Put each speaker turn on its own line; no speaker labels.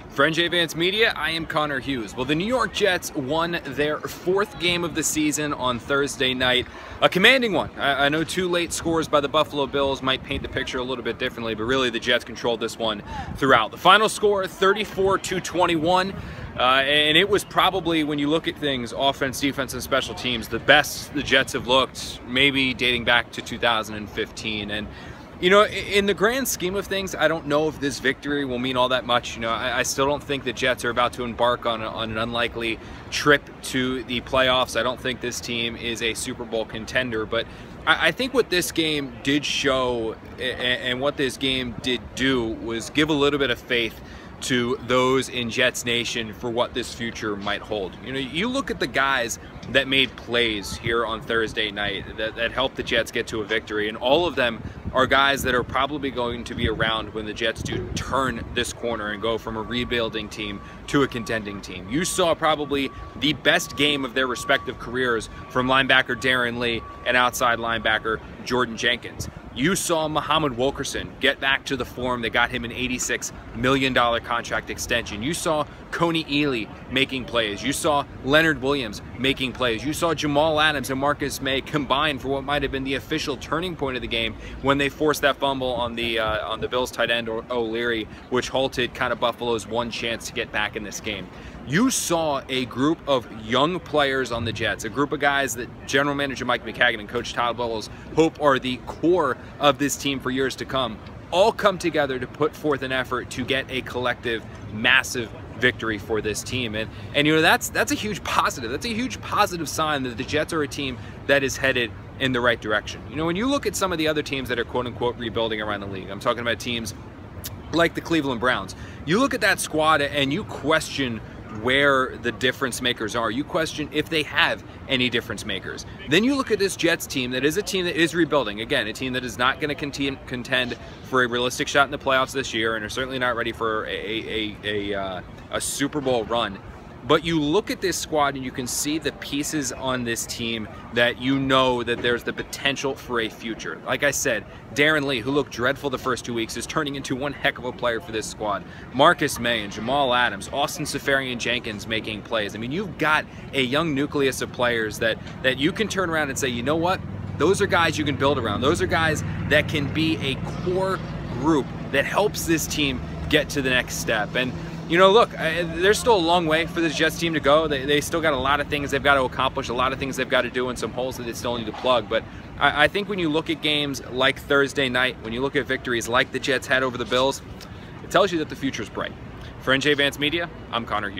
For NJ Vance Media, I am Connor Hughes. Well, the New York Jets won their fourth game of the season on Thursday night. A commanding one. I know two late scores by the Buffalo Bills might paint the picture a little bit differently, but really the Jets controlled this one throughout. The final score, 34-21. And it was probably, when you look at things, offense, defense, and special teams, the best the Jets have looked, maybe dating back to 2015. And you know, in the grand scheme of things, I don't know if this victory will mean all that much. You know, I still don't think the Jets are about to embark on an unlikely trip to the playoffs. I don't think this team is a Super Bowl contender, but I think what this game did show and what this game did do was give a little bit of faith to those in Jets Nation for what this future might hold. You know, you look at the guys that made plays here on Thursday night that helped the Jets get to a victory, and all of them are guys that are probably going to be around when the Jets do turn this corner and go from a rebuilding team to a contending team. You saw probably the best game of their respective careers from linebacker Darron and outside linebacker Jordan Jenkins. You saw Muhammad Wilkerson get back to the form that got him an $86 million contract extension. You saw Coney Ely making plays. You saw Leonard Williams making plays. You saw Jamal Adams and Marcus May combine for what might have been the official turning point of the game when they forced that fumble on the Bills tight end O'Leary, which halted kind of Buffalo's one chance to get back in this game. You saw a group of young players on the Jets, a group of guys that General Manager Mike McCagan and Coach Todd Bowles hope are the core of this team for years to come, all come together to put forth an effort to get a collective, massive victory for this team. And you know, that's a huge positive. That's a huge positive sign that the Jets are a team that is headed in the right direction. You know, when you look at some of the other teams that are quote-unquote rebuilding around the league, I'm talking about teams like the Cleveland Browns. You look at that squad and you question where the difference makers are. You question if they have any difference makers. Then you look at this Jets team that is a team that is rebuilding. Again, a team that is not going to contend for a realistic shot in the playoffs this year and are certainly not ready for a Super Bowl run. But you look at this squad and you can see the pieces on this team that you know that there's the potential for a future. Like I said, Darron, who looked dreadful the first 2 weeks, is turning into one heck of a player for this squad. Marcus May and Jamal Adams, Austin Seferian-Jenkins making plays. I mean, you've got a young nucleus of players that you can turn around and say, you know what? Those are guys you can build around. Those are guys that can be a core group that helps this team get to the next step. And you know, look, there's still a long way for this Jets team to go. They still got a lot of things they've got to accomplish, a lot of things they've got to do, and some holes that they still need to plug. But I think when you look at games like Thursday night, when you look at victories like the Jets had over the Bills, it tells you that the future is bright. For NJ Vance Media, I'm Connor Hughes.